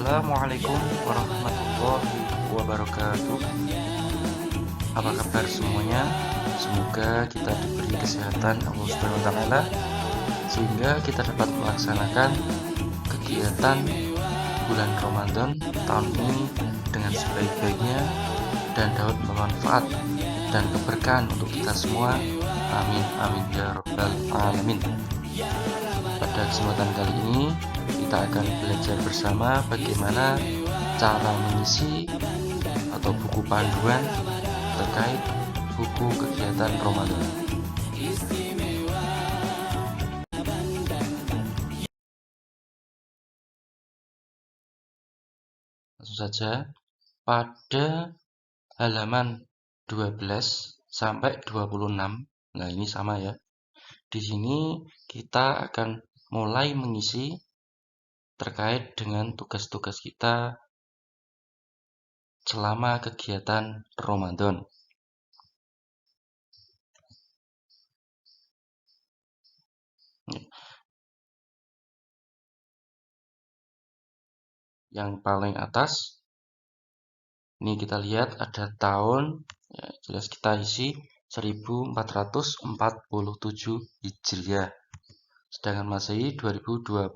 Assalamualaikum warahmatullahi wabarakatuh. Apa kabar semuanya? Semoga kita diberi kesehatan Allah Subhanahu wa taala sehingga kita dapat melaksanakan kegiatan bulan Ramadan tahun ini dengan sebaik-baiknya dan dapat bermanfaat dan keberkahan untuk kita semua. Amin amin ya rabbal alamin. Pada kesempatan kali ini kita akan belajar bersama bagaimana cara mengisi atau buku panduan terkait buku kegiatan Ramadan. Langsung saja, pada halaman 12 sampai 26, nah ini sama ya. Di sini kita akan mulai mengisi terkait dengan tugas-tugas kita selama kegiatan Ramadan. Yang paling atas ini kita lihat ada tahun ya, jelas kita isi 1447 Hijriah, sedangkan Masehi 2026.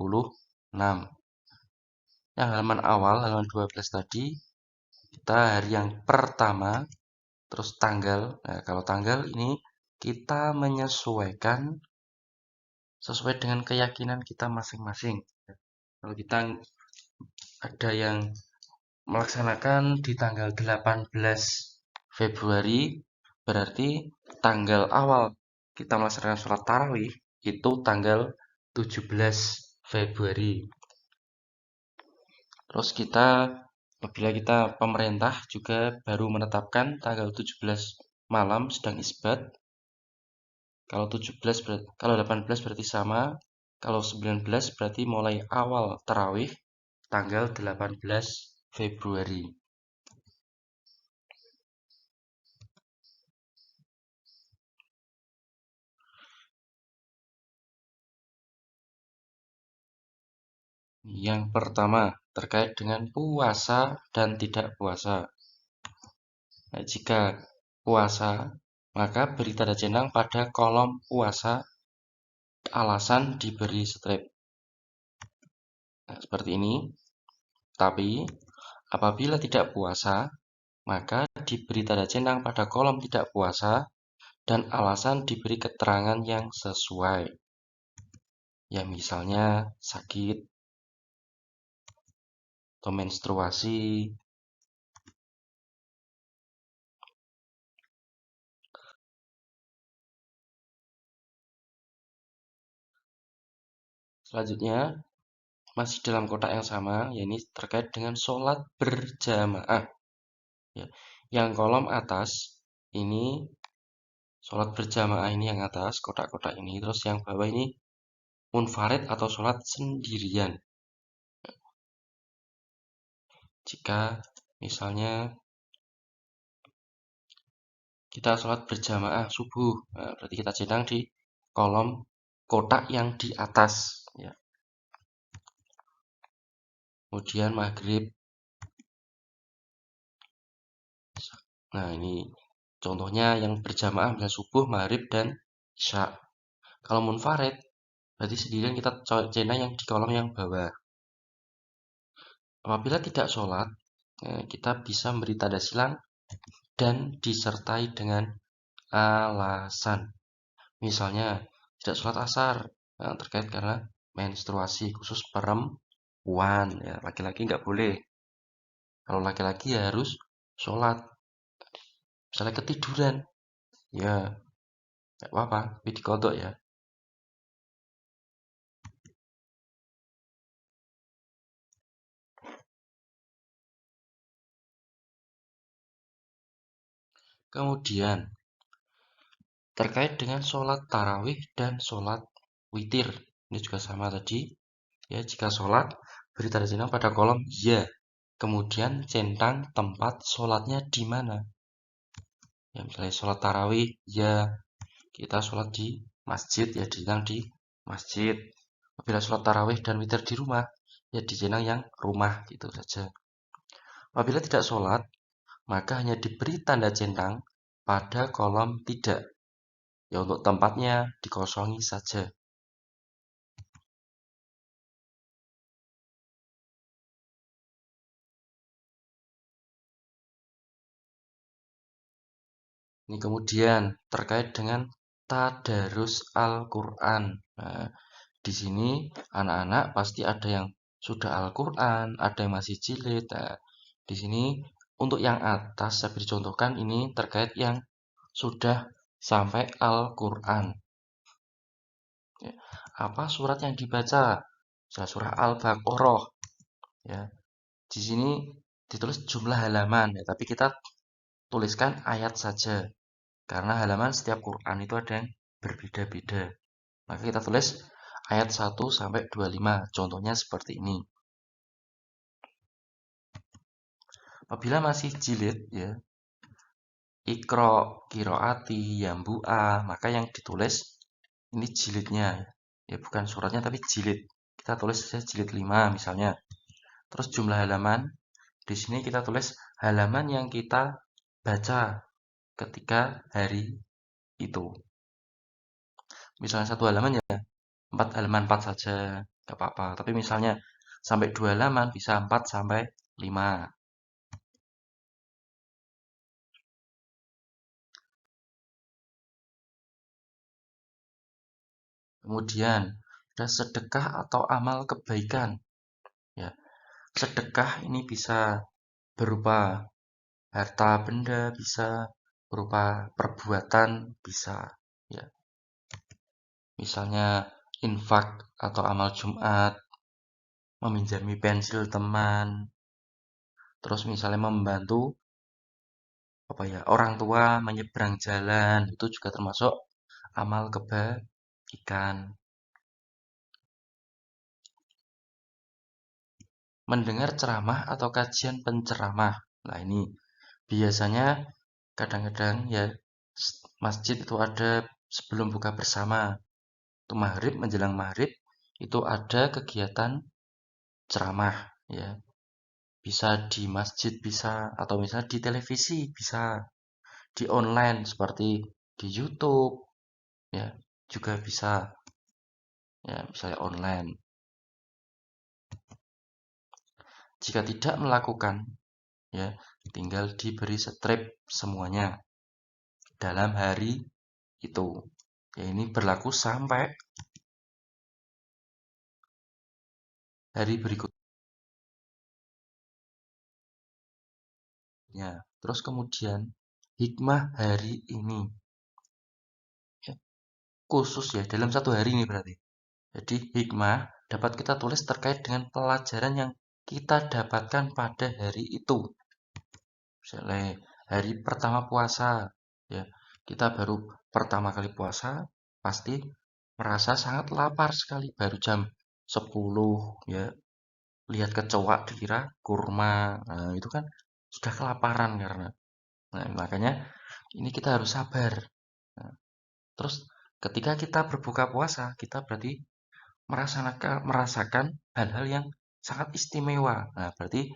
Yang halaman awal, halaman 12 tadi, kita hari yang pertama, terus tanggal. Nah, kalau tanggal ini kita menyesuaikan sesuai dengan keyakinan kita masing-masing. Kalau kita ada yang melaksanakan di tanggal 18 Februari, berarti tanggal awal kita melaksanakan sholat tarawih itu tanggal 17 Februari. Terus apabila kita pemerintah juga baru menetapkan tanggal 17 malam sedang isbat. Kalau 18 berarti sama. Kalau 19 berarti mulai awal tarawih tanggal 18 Februari. Yang pertama, terkait dengan puasa dan tidak puasa. Nah, jika puasa, maka beri tanda jenang pada kolom puasa, alasan diberi strip. Nah, seperti ini. Tapi, apabila tidak puasa, maka diberi tanda jenang pada kolom tidak puasa dan alasan diberi keterangan yang sesuai. Ya, misalnya sakit, atau menstruasi. Selanjutnya, masih dalam kotak yang sama, yakni terkait dengan sholat berjamaah. Ya. Yang kolom atas ini sholat berjamaah ini yang atas, kotak-kotak ini. Terus yang bawah ini munfarid atau sholat sendirian. Jika misalnya kita sholat berjamaah subuh, nah, berarti kita centang di kolom kotak yang di atas. Ya. Kemudian maghrib. Nah ini contohnya yang berjamaah misalnya subuh, maghrib, dan isya. Kalau munfarid berarti sendirian kita centang yang di kolom yang bawah. Apabila tidak sholat, kita bisa memberi tanda silang dan disertai dengan alasan. Misalnya tidak sholat asar terkait karena menstruasi khusus perempuan. Ya, laki-laki nggak boleh. Kalau laki-laki ya harus sholat. Misalnya ketiduran, ya nggak apa-apa, tapi dikodok ya. Kemudian terkait dengan sholat tarawih dan sholat witir, ini juga sama tadi. Ya, jika sholat beri tanda jenang pada kolom ya. Kemudian centang tempat sholatnya di mana. Ya, misalnya sholat tarawih ya kita sholat di masjid ya, centang di masjid. Apabila sholat tarawih dan witir di rumah ya di channel yang rumah gitu saja. Apabila tidak sholat, maka hanya diberi tanda centang pada kolom tidak. Ya untuk tempatnya dikosongi saja. Ini kemudian terkait dengan tadarus Al-Qur'an. Nah, di sini anak-anak pasti ada yang sudah Al-Qur'an, ada yang masih jilid. Nah, di sini untuk yang atas saya beri contohkan ini terkait yang sudah sampai Al-Qur'an. Ya, apa surat yang dibaca? Surah Al-Baqarah. Ya, di sini ditulis jumlah halaman, ya, tapi kita tuliskan ayat saja. Karena halaman setiap Quran itu ada yang berbeda-beda. Maka kita tulis ayat 1 sampai 25. Contohnya seperti ini. Apabila masih jilid ya, Iqra, Qiraati, Yambu'a, maka yang ditulis ini jilidnya. Ya bukan suratnya tapi jilid. Kita tulis saja jilid 5 misalnya. Terus jumlah halaman, di sini kita tulis halaman yang kita baca ketika hari itu. Misalnya satu halaman ya 4 halaman 4 saja, nggak apa-apa. Tapi misalnya sampai 2 halaman bisa 4 sampai 5. Kemudian ada sedekah atau amal kebaikan. Ya, sedekah ini bisa berupa harta benda, bisa berupa perbuatan, bisa. Ya, misalnya infak atau amal Jumat, meminjami pensil teman, terus misalnya membantu orang tua menyeberang jalan, itu juga termasuk amal kebaikan. Mendengar ceramah atau kajian penceramah. Nah, ini biasanya kadang-kadang ya masjid itu ada sebelum buka bersama. Itu maghrib menjelang maghrib itu ada kegiatan ceramah ya. Bisa di masjid bisa atau misalnya di televisi bisa, di online seperti di YouTube ya, juga bisa ya misalnya online. Jika tidak melakukan ya tinggal diberi strip semuanya dalam hari itu. Ya ini berlaku sampai hari berikutnya. Terus kemudian hikmah hari ini ya, khusus ya dalam satu hari ini berarti. Jadi hikmah dapat kita tulis terkait dengan pelajaran yang kita dapatkan pada hari itu. Misalnya hari pertama puasa ya, kita baru pertama kali puasa pasti merasa sangat lapar sekali baru jam 10 ya. Lihat kecoa dikira kurma. Nah, itu kan sudah kelaparan karena. Nah, makanya ini kita harus sabar. Nah, terus ketika kita berbuka puasa, kita berarti merasakan hal-hal yang sangat istimewa. Nah, berarti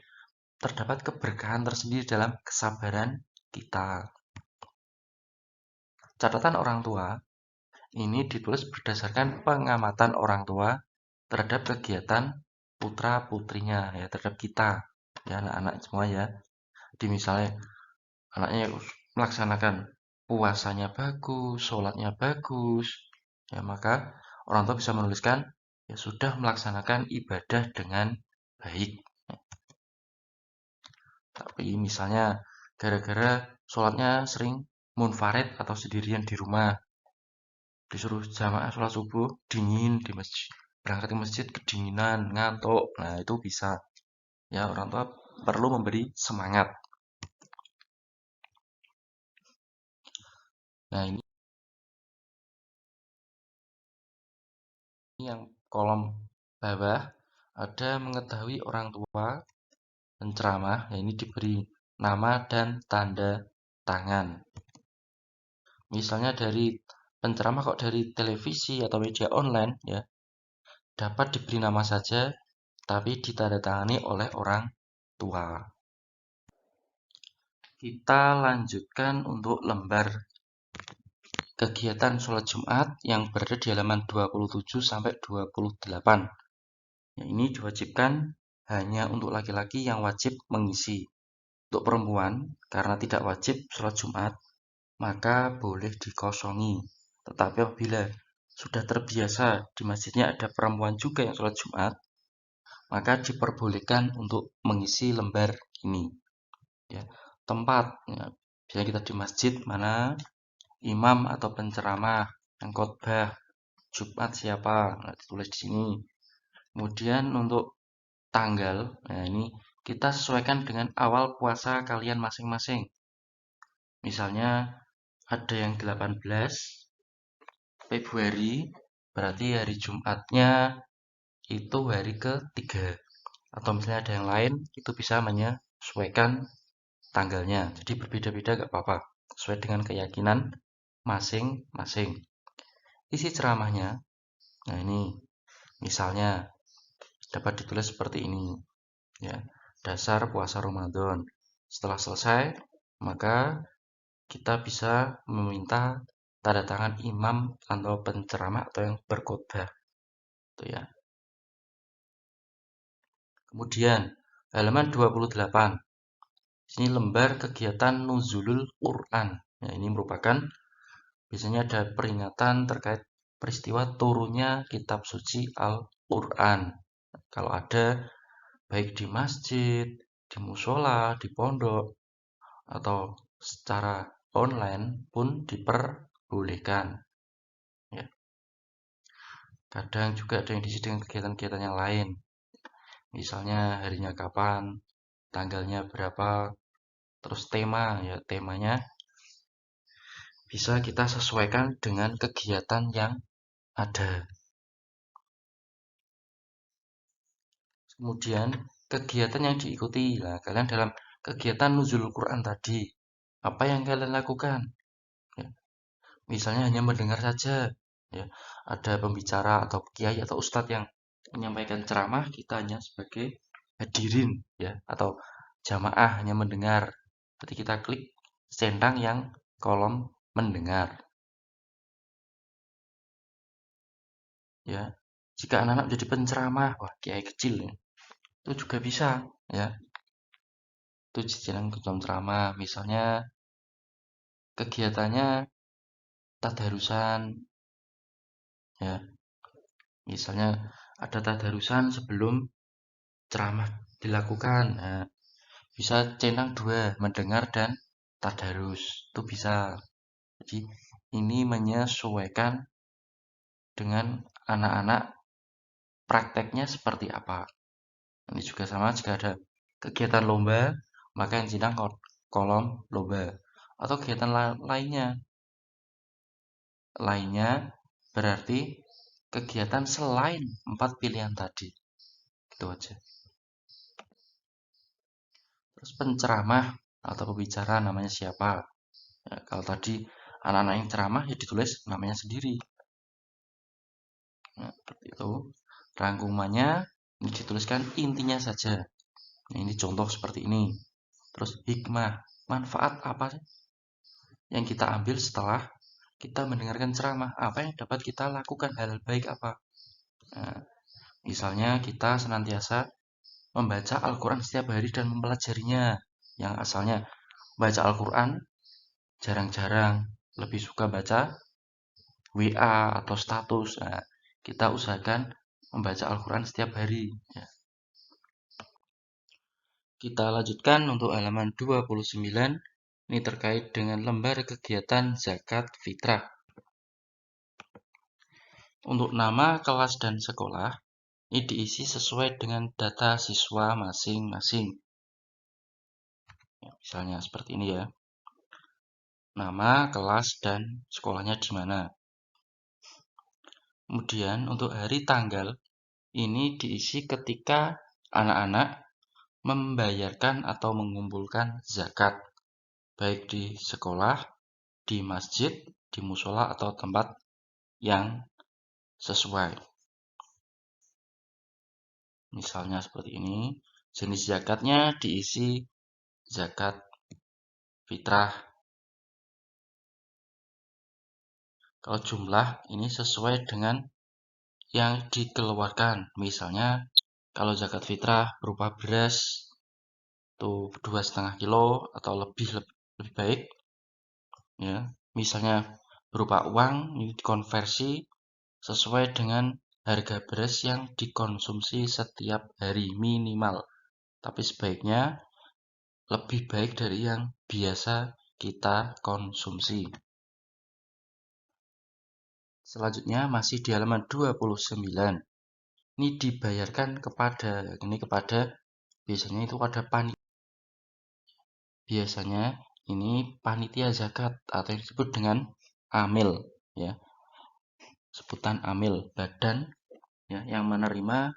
terdapat keberkahan tersendiri dalam kesabaran kita. Catatan orang tua ini ditulis berdasarkan pengamatan orang tua terhadap kegiatan putra-putrinya ya, terhadap kita ya anak-anak semua ya. Di misalnya anaknya melaksanakan puasanya bagus, sholatnya bagus, ya maka orang tua bisa menuliskan ya sudah melaksanakan ibadah dengan baik. Tapi misalnya gara-gara sholatnya sering munfarid atau sendirian di rumah, disuruh jamaah sholat subuh dingin di masjid, berangkat ke masjid kedinginan, ngantuk, nah itu bisa. Ya orang tua perlu memberi semangat. Nah ini yang kolom bawah ada mengetahui orang tua penceramah, ya ini diberi nama dan tanda tangan. Misalnya dari penceramah kok dari televisi atau media online ya, dapat diberi nama saja tapi ditandatangani oleh orang tua. Kita lanjutkan untuk lembar kegiatan sholat Jumat yang berada di halaman 27 sampai 28. Ya, ini diwajibkan hanya untuk laki-laki yang wajib mengisi. Untuk perempuan, karena tidak wajib sholat Jumat, maka boleh dikosongi. Tetapi apabila sudah terbiasa di masjidnya ada perempuan juga yang sholat Jumat, maka diperbolehkan untuk mengisi lembar ini. Ya, tempat, ya, biasanya kita di masjid mana imam atau penceramah yang khotbah Jumat siapa, nah, ditulis di sini. Kemudian untuk tanggal, nah ini kita sesuaikan dengan awal puasa kalian masing-masing. Misalnya ada yang 18 Februari, berarti hari Jumatnya itu hari ke-3. Atau misalnya ada yang lain, itu bisa menyesuaikan tanggalnya. Jadi berbeda-beda gak apa-apa, sesuai dengan keyakinan masing-masing. Isi ceramahnya, nah ini misalnya dapat ditulis seperti ini, ya, dasar puasa Ramadan. Setelah selesai, maka kita bisa meminta tanda tangan imam atau penceramah atau yang berkhotbah, itu ya. Kemudian halaman 28. Sini lembar kegiatan nuzulul Quran. Nah, ini merupakan biasanya ada peringatan terkait peristiwa turunnya kitab suci Al-Quran. Kalau ada baik di masjid, di musola, di pondok, atau secara online pun diperbolehkan. Ya. Kadang juga ada yang diisi dengan kegiatan-kegiatan yang lain. Misalnya harinya kapan, tanggalnya berapa, terus tema, ya temanya bisa kita sesuaikan dengan kegiatan yang ada. Kemudian kegiatan yang diikuti. Nah, kalian dalam kegiatan nuzul Quran tadi, apa yang kalian lakukan? Ya, misalnya hanya mendengar saja. Ya, ada pembicara atau kiai atau ustadz yang menyampaikan ceramah, kita hanya sebagai hadirin, ya, atau jamaah hanya mendengar. Berarti kita klik centang yang kolom mendengar. Ya, jika anak-anak menjadi penceramah, wah kiai kecil ya, itu juga bisa, ya. Itu cicilan kolom ceramah, misalnya kegiatannya tadarusan, ya. Misalnya ada tadarusan sebelum ceramah dilakukan. Nah, bisa centang 2, mendengar dan tadarus. Itu bisa. Jadi ini menyesuaikan dengan anak-anak prakteknya seperti apa. Ini juga sama jika ada kegiatan lomba, maka yang centang kolom lomba. Atau kegiatan lainnya berarti kegiatan selain 4 pilihan tadi. Gitu aja. Terus penceramah atau pembicara namanya siapa? Ya, kalau tadi anak-anak yang ceramah ya ditulis namanya sendiri. Nah, seperti itu. Rangkumannya ini dituliskan intinya saja. Nah, ini contoh seperti ini. Terus hikmah, manfaat apa sih yang kita ambil setelah kita mendengarkan ceramah? Apa yang dapat kita lakukan, hal baik apa? Nah, misalnya kita senantiasa membaca Al-Quran setiap hari dan mempelajarinya. Yang asalnya baca Al-Quran jarang-jarang, lebih suka baca WA atau status. Nah, kita usahakan membaca Al-Quran setiap hari. Ya. Kita lanjutkan untuk halaman 29. Ini terkait dengan lembar kegiatan zakat fitrah. Untuk nama, kelas, dan sekolah, ini diisi sesuai dengan data siswa masing-masing. Ya, misalnya seperti ini ya. Nama, kelas, dan sekolahnya di mana. Kemudian untuk hari tanggal, ini diisi ketika anak-anak membayarkan atau mengumpulkan zakat, baik di sekolah, di masjid, di musola, atau tempat yang sesuai. Misalnya seperti ini. Jenis zakatnya diisi zakat fitrah. Kalau jumlah ini sesuai dengan yang dikeluarkan. Misalnya kalau zakat fitrah berupa beras tuh 2,5 kilo atau lebih baik ya. Misalnya berupa uang ini dikonversi sesuai dengan harga beras yang dikonsumsi setiap hari minimal. Tapi sebaiknya lebih baik dari yang biasa kita konsumsi. Selanjutnya masih di halaman 29. Ini dibayarkan kepada biasanya itu ada panitia. Biasanya ini panitia zakat atau yang disebut dengan amil ya. Sebutan amil, badan ya yang menerima,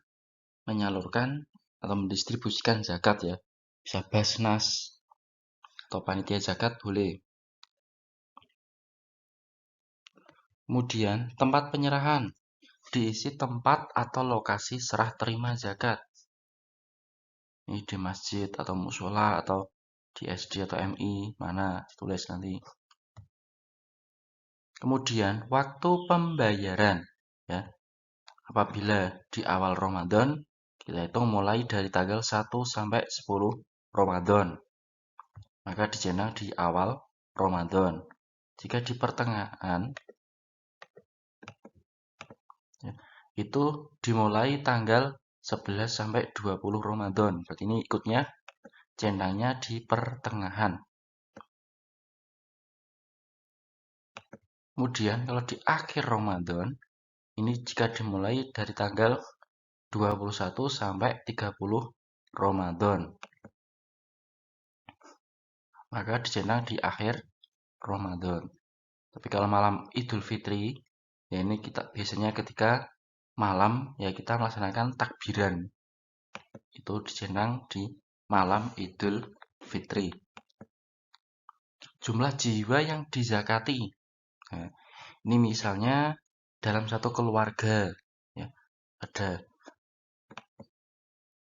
menyalurkan atau mendistribusikan zakat ya. Bisa Basnas atau panitia zakat boleh. Kemudian tempat penyerahan diisi tempat atau lokasi serah terima zakat. Ini di masjid atau musola atau di SD atau MI mana tulis nanti. Kemudian waktu pembayaran ya. Apabila di awal Ramadan kita hitung mulai dari tanggal 1 sampai 10 Ramadan. Maka dijenang di awal Ramadan. Jika di pertengahan ya, itu dimulai tanggal 11 sampai 20 Ramadan. Berarti ini ikutnya jenangnya di pertengahan. Kemudian kalau di akhir Ramadan, ini jika dimulai dari tanggal 21 sampai 30 Ramadan. Maka dijenang di akhir Ramadan. Tapi kalau malam Idul Fitri, ya ini kita biasanya ketika malam ya kita melaksanakan takbiran. Itu dijenang di malam Idul Fitri. Jumlah jiwa yang dizakati. Nah, ini misalnya dalam satu keluarga ya, ada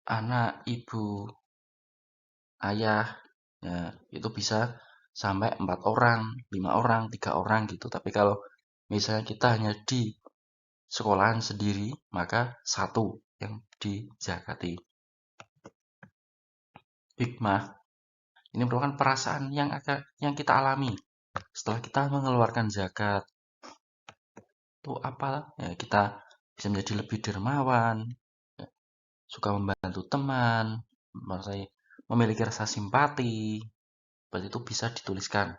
anak, ibu, ayah, ya, itu bisa sampai 4 orang, 5 orang, 3 orang gitu. Tapi kalau misalnya kita hanya di sekolahan sendiri, maka satu yang dizakati. Hikmah ini merupakan perasaan yang kita alami setelah kita mengeluarkan zakat. Itu apa? Ya, kita bisa menjadi lebih dermawan, ya, suka membantu teman, memiliki rasa simpati. Seperti itu bisa dituliskan.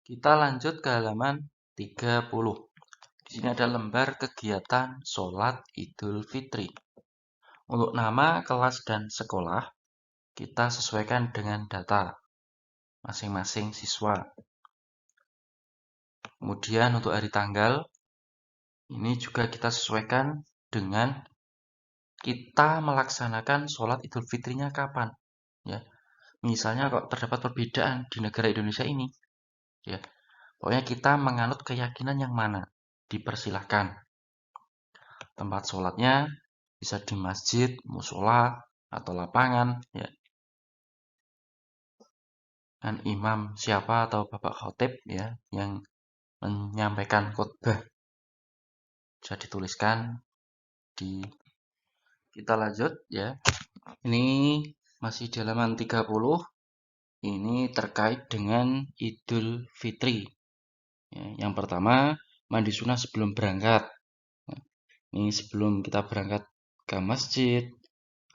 Kita lanjut ke halaman 30. Di sini ada lembar kegiatan sholat Idul Fitri. Untuk nama, kelas, dan sekolah, kita sesuaikan dengan data masing-masing siswa. Kemudian untuk hari tanggal, ini juga kita sesuaikan dengan kita melaksanakan sholat Idul Fitrinya kapan. Ya, misalnya kok terdapat perbedaan di negara Indonesia ini, ya, pokoknya kita menganut keyakinan yang mana, dipersilahkan. Tempat sholatnya bisa di masjid, musola, atau lapangan, ya. Dan imam siapa atau bapak khotib ya yang menyampaikan khutbah bisa dituliskan di. Kita lanjut ya. Ini masih di halaman 30. Ini terkait dengan Idul Fitri. Ya, yang pertama, mandi sunnah sebelum berangkat. Nah, ini sebelum kita berangkat ke masjid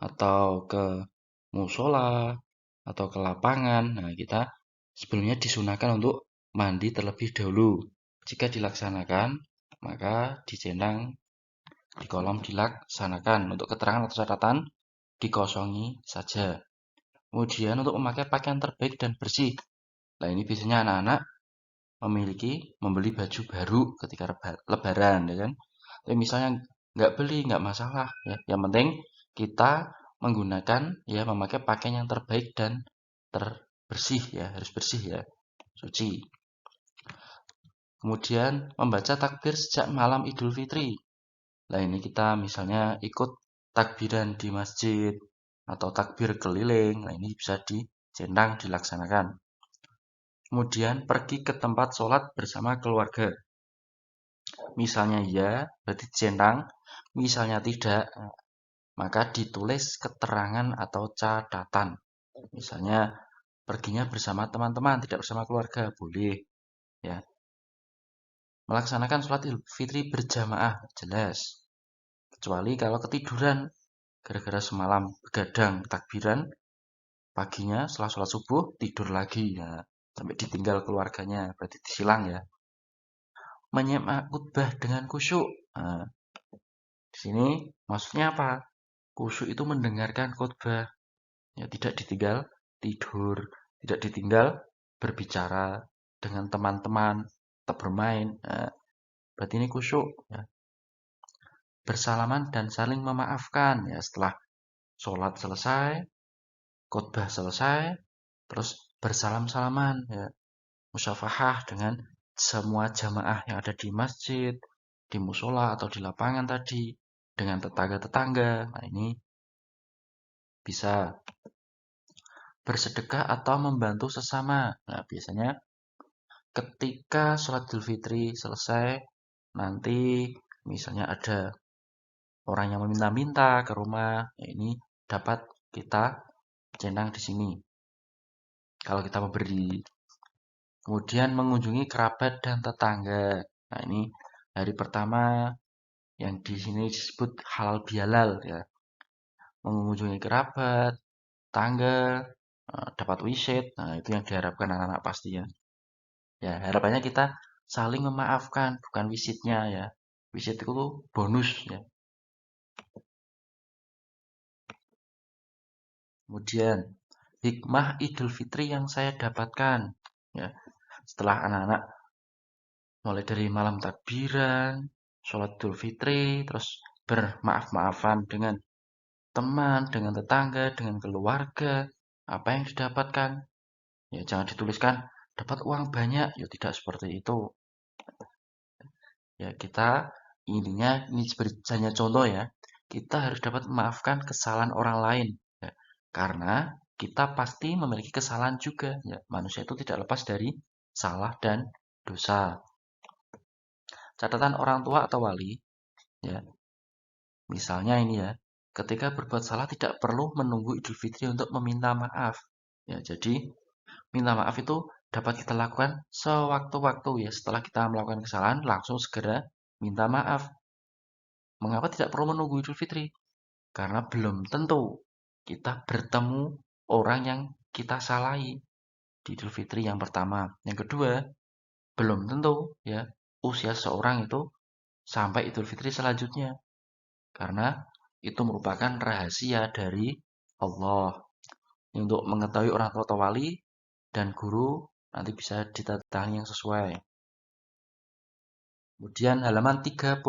atau ke musola atau ke lapangan. Nah, kita sebelumnya disunahkan untuk mandi terlebih dahulu. Jika dilaksanakan, maka dijenang di kolom dilaksanakan. Untuk keterangan atau catatan, dikosongi saja. Kemudian untuk memakai pakaian terbaik dan bersih. Nah, ini biasanya anak-anak membeli baju baru ketika lebaran, ya kan? Tapi misalnya nggak beli, nggak masalah, ya. Yang penting kita menggunakan, ya, memakai pakaian yang terbaik dan terbersih, ya, harus bersih, ya, suci. Kemudian membaca takbir sejak malam Idul Fitri. Nah, ini kita misalnya ikut takbiran di masjid atau takbir keliling. Nah, ini bisa dicentang dilaksanakan. Kemudian pergi ke tempat sholat bersama keluarga. Misalnya ya, berarti dicentang. Misalnya tidak, maka ditulis keterangan atau catatan. Misalnya perginya bersama teman-teman, tidak bersama keluarga, boleh. Ya, melaksanakan sholat Idul Fitri berjamaah, jelas. Kecuali kalau ketiduran, gara-gara semalam begadang takbiran, paginya setelah sholat subuh tidur lagi, ya, sampai ditinggal keluarganya, berarti disilang ya. Menyimak khutbah dengan khusyuk. Nah, di sini maksudnya apa? Khusyuk itu mendengarkan khutbah, ya, tidak ditinggal tidur, tidak ditinggal berbicara dengan teman-teman atau bermain. Nah, berarti ini khusyuk. Ya. Bersalaman dan saling memaafkan. Ya, setelah sholat selesai, khutbah selesai, terus bersalam-salaman. Ya, musyafahah dengan semua jamaah yang ada di masjid, di musola atau di lapangan tadi, dengan tetangga-tetangga. Nah, ini bisa bersedekah atau membantu sesama. Nah, biasanya ketika sholat Idul Fitri selesai, nanti misalnya ada orang yang meminta-minta ke rumah, ya ini dapat kita centang di sini. Kalau kita memberi. Kemudian mengunjungi kerabat dan tetangga. Nah, ini hari pertama yang di sini disebut halal bihalal ya. Mengunjungi kerabat, tetangga, dapat wisit. Nah, itu yang diharapkan anak-anak pasti ya. Ya, harapannya kita saling memaafkan, bukan wisitnya ya. Wisit itu bonus ya. Kemudian hikmah Idul Fitri yang saya dapatkan ya. Setelah anak-anak mulai dari malam takbiran, sholat Idul Fitri, terus bermaaf-maafan dengan teman, dengan tetangga, dengan keluarga, apa yang didapatkan? Ya, jangan dituliskan dapat uang banyak, ya tidak seperti itu. Ya, kita ininya ini hanya contoh ya. Kita harus dapat memaafkan kesalahan orang lain. Ya, karena kita pasti memiliki kesalahan juga. Ya, manusia itu tidak lepas dari salah dan dosa. Catatan orang tua atau wali, ya. Misalnya ini ya, ketika berbuat salah tidak perlu menunggu Idul Fitri untuk meminta maaf. Ya, jadi minta maaf itu dapat kita lakukan sewaktu-waktu ya. Setelah kita melakukan kesalahan, langsung segera minta maaf. Mengapa tidak perlu menunggu Idul Fitri? Karena belum tentu kita bertemu orang yang kita salahi di Idul Fitri yang pertama. Yang kedua, belum tentu ya usia seorang itu sampai Idul Fitri selanjutnya. Karena itu merupakan rahasia dari Allah. Untuk mengetahui orang tua atau wali dan guru nanti bisa ditandatangani yang sesuai. Kemudian halaman 31,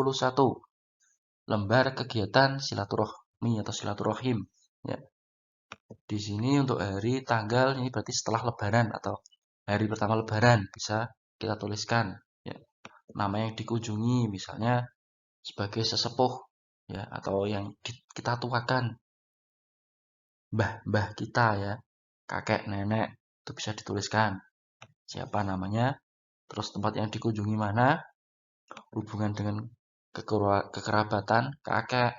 lembar kegiatan silaturahmi atau silaturahim. Ya. Di sini untuk hari tanggal ini berarti setelah lebaran atau hari pertama lebaran bisa kita tuliskan. Ya. Nama yang dikunjungi misalnya sebagai sesepuh ya atau yang kita tuakan, mbah-mbah kita ya, kakek nenek itu bisa dituliskan siapa namanya, terus tempat yang dikunjungi mana, hubungan dengan kekerabatan kakek,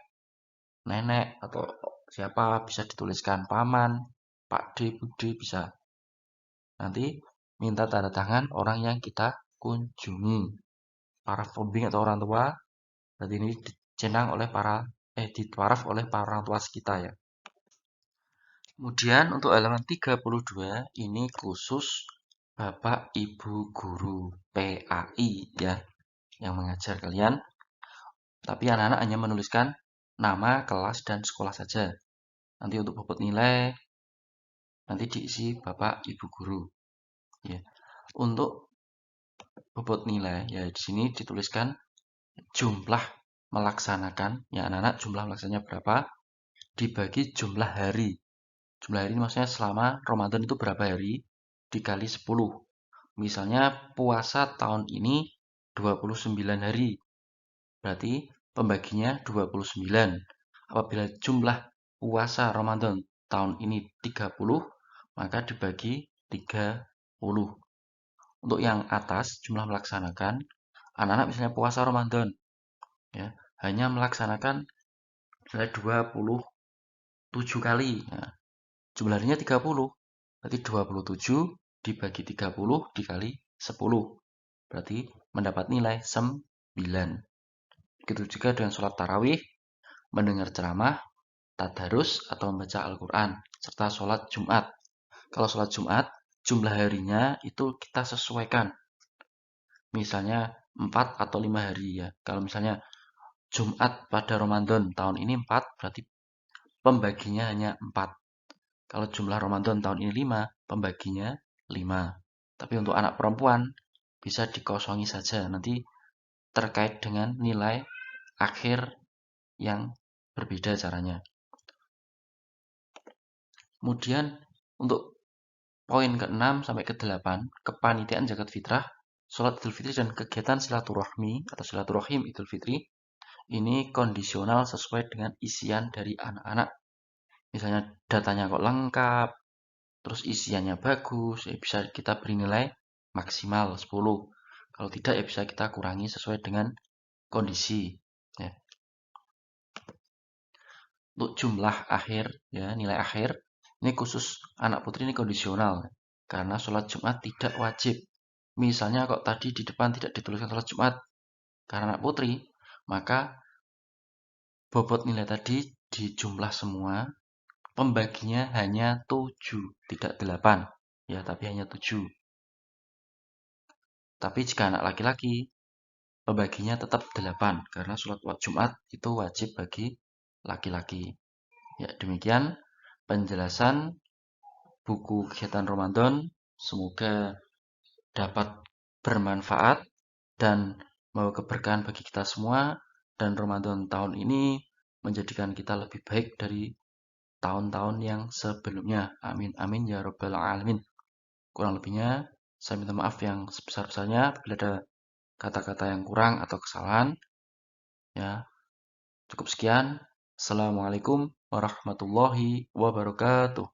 nenek atau siapa bisa dituliskan paman, Pak D, Bu D bisa. Nanti minta tanda tangan orang yang kita kunjungi. Para pembimbing atau orang tua, berarti ini dicentang oleh diparaf oleh para orang tua kita ya. Kemudian untuk halaman 32 ini khusus Bapak Ibu Guru PAI ya yang mengajar kalian. Tapi anak-anak hanya menuliskan nama, kelas, dan sekolah saja. Nanti untuk bobot nilai nanti diisi Bapak Ibu Guru. Ya. Untuk bobot nilai ya di sini dituliskan jumlah melaksanakan ya anak-anak jumlah melaksanakannya berapa dibagi jumlah hari. Jumlah hari ini maksudnya selama Ramadan itu berapa hari dikali 10. Misalnya puasa tahun ini 29 hari. Berarti pembaginya 29. Apabila jumlah puasa Ramadan tahun ini 30, maka dibagi 30. Untuk yang atas, jumlah melaksanakan, anak-anak misalnya puasa Ramadan, ya, hanya melaksanakan misalnya 27 kali. Nah, jumlahnya 30, berarti 27 dibagi 30 dikali 10. Berarti mendapat nilai 9. Begitu juga dengan sholat tarawih, mendengar ceramah, tadarus atau membaca Al-Quran, serta sholat Jumat. Kalau sholat Jumat, jumlah harinya itu kita sesuaikan. Misalnya 4 atau 5 hari ya. Kalau misalnya Jumat pada Ramadan tahun ini 4, berarti pembaginya hanya 4. Kalau jumlah Ramadan tahun ini 5, pembaginya 5. Tapi untuk anak perempuan bisa dikosongi saja. Nanti terkait dengan nilai akhir yang berbeda caranya. Kemudian untuk poin ke-6 sampai ke-8, kepanitiaan zakat fitrah, sholat Idul Fitri dan kegiatan silaturahmi atau silaturahim Idul Fitri ini kondisional sesuai dengan isian dari anak-anak. Misalnya datanya kok lengkap, terus isiannya bagus, ya bisa kita beri nilai maksimal 10. Kalau tidak ya bisa kita kurangi sesuai dengan kondisi. Ya. Untuk jumlah akhir, ya nilai akhir, ini khusus anak putri ini kondisional. Karena sholat Jumat tidak wajib. Misalnya kok tadi di depan tidak dituliskan sholat Jumat karena anak putri, maka bobot nilai tadi di jumlah semua, pembaginya hanya 7, tidak 8. Ya, tapi hanya 7. Tapi jika anak laki-laki, pembaginya tetap 8, karena sholat Jumat itu wajib bagi laki-laki. Ya, demikian penjelasan buku kegiatan Ramadan. Semoga dapat bermanfaat dan membawa keberkahan bagi kita semua. Dan Ramadan tahun ini menjadikan kita lebih baik dari tahun-tahun yang sebelumnya. Amin, amin, ya Rabbal Alamin. Kurang lebihnya, saya minta maaf yang sebesar-besarnya bila ada kata-kata yang kurang atau kesalahan. Ya, cukup sekian. Assalamualaikum warahmatullahi wabarakatuh.